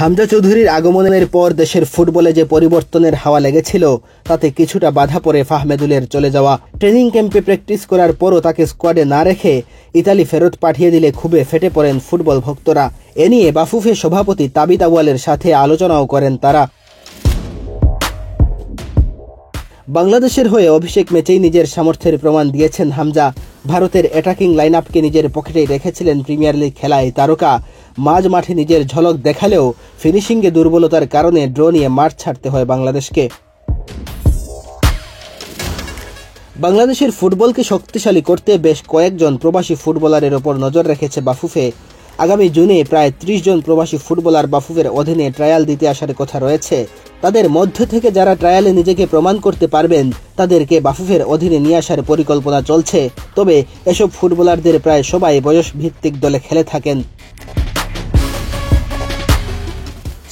হামজা চৌধুরীর আগমনের পর দেশের ফুটবলে যে পরিবর্তনের হাওয়া লেগেছিল তাতে কিছুটা বাধা পড়ে ফাহমেদুলের চলে যাওয়া। ট্রেনিং ক্যাম্পে প্র্যাকটিস করার পরও তাকে স্কোয়াডে না রেখে ইতালি ফেরত পাঠিয়ে দিলে খুবই ফেটে পড়েন ফুটবল ভক্তরা। এ নিয়ে বাফুফে সভাপতি তাবিত আউয়ালের সাথে আলোচনাও করেন তারা। বাংলাদেশের হয়ে অভিষেক ম্যাচেই নিজের সামর্থ্যের প্রমাণ দিয়েছেন হামজা। ভারতের অ্যাটাকিং লাইনআপকে নিজের পকেটেই রেখেছিলেন প্রিমিয়ার লিগ খেলায় তারকা। মাঝ মাঠে নিজের ঝলক দেখালেও ফিনিশিংয়ে দুর্বলতার কারণে ড্র নিয়ে মাঠ ছাড়তে হয় বাংলাদেশকে। বাংলাদেশের ফুটবলকে শক্তিশালী করতে বেশ কয়েকজন প্রবাসী ফুটবলারের ওপর নজর রেখেছে বাফুফে। আগামী জুনে প্রায় ৩০ জন প্রবাসী ফুটবলার বাফুফের অধীনে ট্রায়াল দিতে আসার কথা রয়েছে। তাদের মধ্য থেকে যারা ট্রায়ালে নিজেকে প্রমাণ করতে পারবেন তাদেরকে বাফুফের অধীনে নিয়ে আসার পরিকল্পনা চলছে। তবে এসব ফুটবলারদের প্রায় সবাই বয়স ভিত্তিক দলে খেলে থাকেন।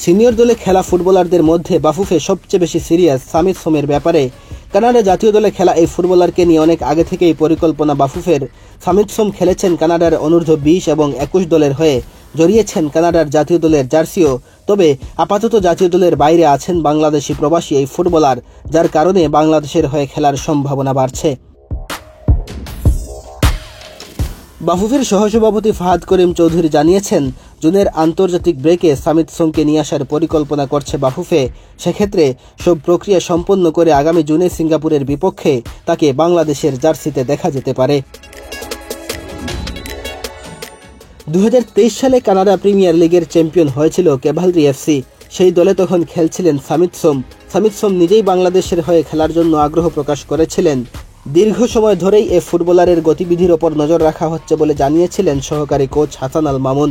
সিনিয়র দলে খেলা ফুটবলারদের মধ্যে বাফুফে সবচেয়ে বেশি সিরিয়াস সামিত সোমের ব্যাপারে। কানাডা জাতীয় দলে খেলা এই ফুটবলারকে নিয়ে অনেক আগে থেকেই পরিকল্পনা বাফুফের। সামিত সোম খেলেছেন কানাডার অনূর্ধ্ব 20 এবং 21 দলের হয়ে, জড়িয়েছেন কানাডার জাতীয় দলের জার্সিও। তবে আপাতত জাতীয় দলের বাইরে আছেন বাংলাদেশি প্রবাসী এই ফুটবলার, যার কারণে বাংলাদেশের হয়ে খেলার সম্ভাবনা বাড়ছে। বাফুফের সহসভাপতি ফাহাদ করিম চৌধুরী জানিয়েছেন, জুনের আন্তর্জাতিক ব্রেকে সামিত সোমকে নিয়ে আসার পরিকল্পনা করছে বাফুফে। সেক্ষেত্রে সব প্রক্রিয়া সম্পন্ন করে আগামী জুনে সিঙ্গাপুরের বিপক্ষে তাকে বাংলাদেশের জার্সিতে দেখা যেতে পারে। 2023 সালে কানাডা প্রিমিয়ার লিগের চ্যাম্পিয়ন হয়েছিল ক্যাভালরি এফসি। সেই দলে তখন খেলছিলেন সামিত সোম। সামিত সোম নিজেই বাংলাদেশের হয়ে খেলার জন্য আগ্রহ প্রকাশ করেছিলেন। দীর্ঘ সময় ধরেই এ ফুটবলারের গতিবিধির ওপর নজর রাখা হচ্ছে বলে জানিয়েছিলেন সহকারী কোচ হাসান আল মামুন।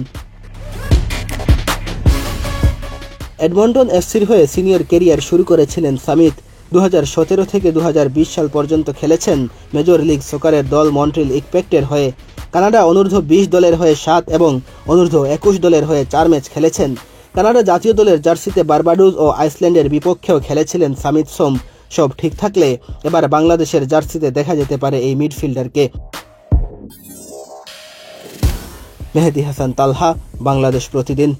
এডমন্টন এফসির হয়ে সিনিয়র ক্যারিয়ার শুরু করেছিলেন সামিত। 2017 থেকে 2020 সাল পর্যন্ত খেলেছেন মেজর লিগ সকারের দল মন্ট্রিল ইম্প্যাক্টের হয়ে। কানাডা অনূর্ধ্ব 20 দলের হয়ে 7 এবং অনূর্ধ্ব 21 দলের হয়ে 4 ম্যাচ খেলেছেন। কানাডা জাতীয় দলের জার্সিতে বার্বাডোস ও আইসল্যান্ডের বিপক্ষেও খেলেছিলেন সামিত সোম। সব ঠিক থাকলে এবার বাংলাদেশের জার্সিতে দেখা যেতে পারে এই মিডফিল্ডারকে। মেহেদী হাসান তালহা, বাংলাদেশ প্রতিদিন।